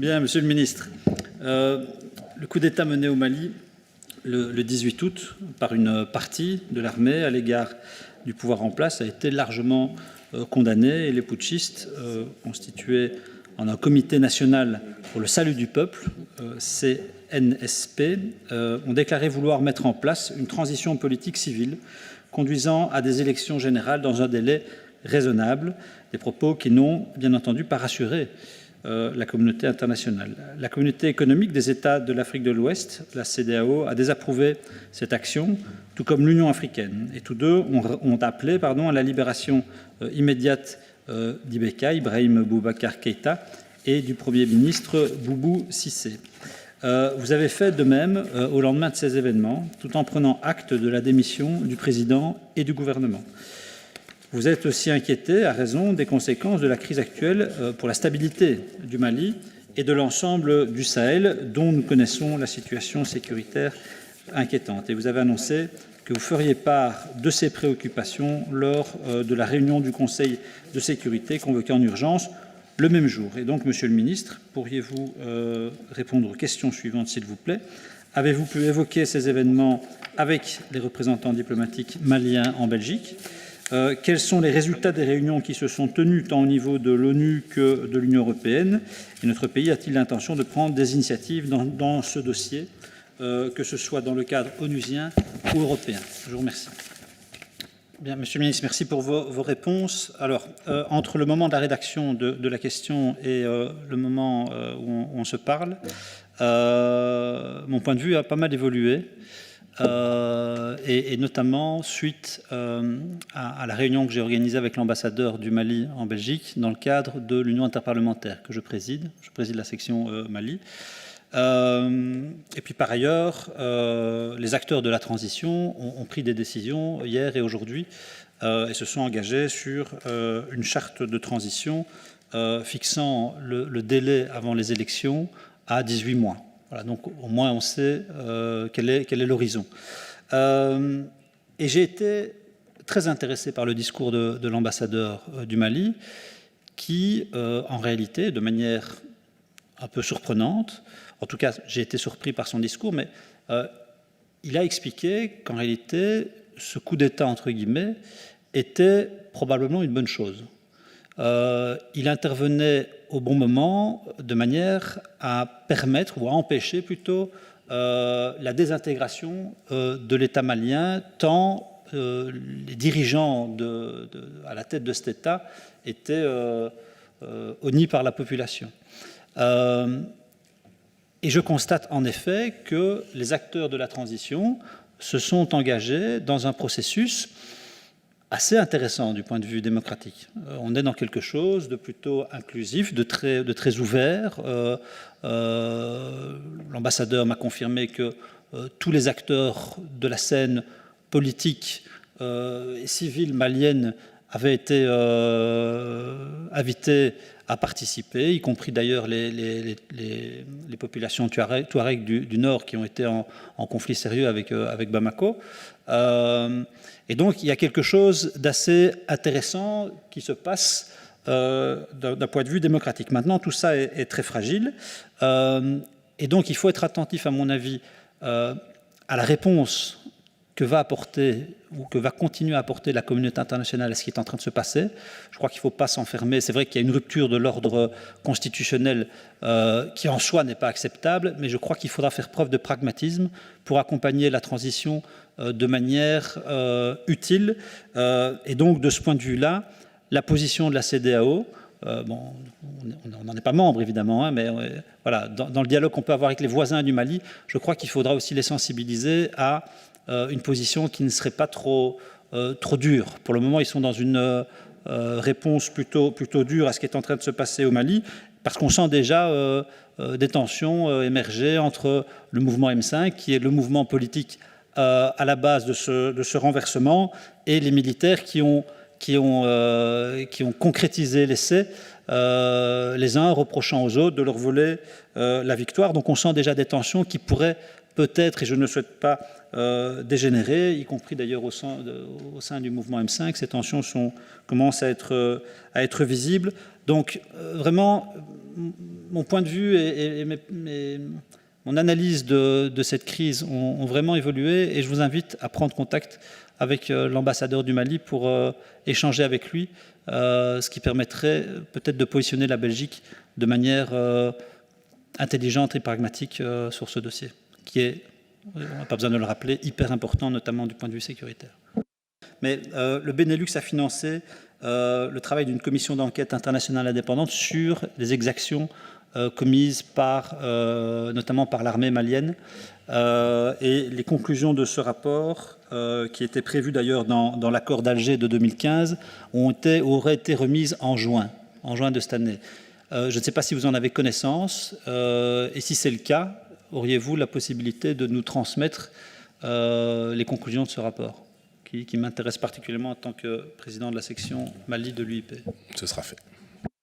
Bien, Monsieur le Ministre, le coup d'État mené au Mali le 18 août par une partie de l'armée à l'égard du pouvoir en place a été largement condamné et les putschistes constitués en un comité national pour le salut du peuple, CNSP, ont déclaré vouloir mettre en place une transition politique civile conduisant à des élections générales dans un délai raisonnable, des propos qui n'ont bien entendu pas rassuré la communauté internationale. La communauté économique des États de l'Afrique de l'Ouest, la CEDEAO, a désapprouvé cette action, tout comme l'Union africaine. Et tous deux ont appelé à la libération immédiate d'Ibeka, Ibrahim Boubacar Keïta, et du Premier ministre Boubou Cissé. Vous avez fait de même au lendemain de ces événements, tout en prenant acte de la démission du président et du gouvernement. Vous êtes aussi inquiété, à raison, des conséquences de la crise actuelle pour la stabilité du Mali et de l'ensemble du Sahel, dont nous connaissons la situation sécuritaire inquiétante. Et vous avez annoncé que vous feriez part de ces préoccupations lors de la réunion du Conseil de sécurité convoquée en urgence le même jour. Et donc, Monsieur le Ministre, pourriez-vous répondre aux questions suivantes, s'il vous plaît? Avez-vous pu évoquer ces événements avec les représentants diplomatiques maliens en Belgique? Quels sont les résultats des réunions qui se sont tenues tant au niveau de l'ONU que de l'Union européenne? Et notre pays a-t-il l'intention de prendre des initiatives dans ce dossier, que ce soit dans le cadre onusien ou européen? Je vous remercie. Bien, Monsieur le Ministre, merci pour vos réponses. Alors, entre le moment de la rédaction de la question et le moment où on se parle, mon point de vue a pas mal évolué. Et notamment suite à la réunion que j'ai organisée avec l'ambassadeur du Mali en Belgique dans le cadre de l'Union interparlementaire que je préside. Je préside la section Mali. Et puis par ailleurs, les acteurs de la transition ont pris des décisions hier et aujourd'hui et se sont engagés sur une charte de transition fixant le délai avant les élections à 18 mois. Voilà, donc au moins on sait quel est l'horizon. Et j'ai été très intéressé par le discours de l'ambassadeur du Mali qui, en réalité, de manière un peu surprenante, en tout cas j'ai été surpris par son discours, mais il a expliqué qu'en réalité ce coup d'État, entre guillemets, était probablement une bonne chose. Il intervenait au bon moment de manière à permettre ou à empêcher plutôt la désintégration de l'État malien tant les dirigeants à la tête de cet État étaient honnis par la population. Et je constate en effet que les acteurs de la transition se sont engagés dans un processus assez intéressant du point de vue démocratique. On est dans quelque chose de plutôt inclusif, de très ouvert. L'ambassadeur m'a confirmé que tous les acteurs de la scène politique et civile malienne avaient été invités à participer, y compris d'ailleurs les populations touareg du Nord qui ont été en conflit sérieux avec Bamako. Et donc, il y a quelque chose d'assez intéressant qui se passe d'un point de vue démocratique. Maintenant, tout ça est très fragile. Et donc, il faut être attentif, à mon avis, à la réponse que va apporter ou que va continuer à apporter la communauté internationale à ce qui est en train de se passer. Je crois qu'il ne faut pas s'enfermer. C'est vrai qu'il y a une rupture de l'ordre constitutionnel qui en soi n'est pas acceptable, mais je crois qu'il faudra faire preuve de pragmatisme pour accompagner la transition de manière utile. Et donc, de ce point de vue-là, la position de la CEDEAO, bon, on n'en est pas membre évidemment, hein, mais voilà, dans le dialogue qu'on peut avoir avec les voisins du Mali, je crois qu'il faudra aussi les sensibiliser à une position qui ne serait pas trop dure. Pour le moment, ils sont dans une réponse plutôt dure à ce qui est en train de se passer au Mali, parce qu'on sent déjà des tensions émerger entre le mouvement M5, qui est le mouvement politique à la base de ce renversement, et les militaires qui ont concrétisé l'essai, les uns reprochant aux autres de leur voler la victoire. Donc on sent déjà des tensions qui pourraient peut-être, et je ne souhaite pas dégénérer, y compris d'ailleurs au sein du mouvement M5, ces tensions commencent à être visibles. Donc, vraiment, mon point de vue et mon analyse de cette crise ont vraiment évolué, et je vous invite à prendre contact avec l'ambassadeur du Mali pour échanger avec lui, ce qui permettrait peut-être de positionner la Belgique de manière intelligente et pragmatique sur ce dossier, qui est, on n'a pas besoin de le rappeler, hyper important, notamment du point de vue sécuritaire. Mais le Benelux a financé le travail d'une commission d'enquête internationale indépendante sur les exactions commises notamment par l'armée malienne. Et les conclusions de ce rapport, qui étaient prévues d'ailleurs dans l'accord d'Alger de 2015, auraient été remises en juin de cette année. Je ne sais pas si vous en avez connaissance, et si c'est le cas, auriez-vous la possibilité de nous transmettre les conclusions de ce rapport, qui m'intéresse particulièrement en tant que président de la section Mali de l'UIP? Ce sera fait.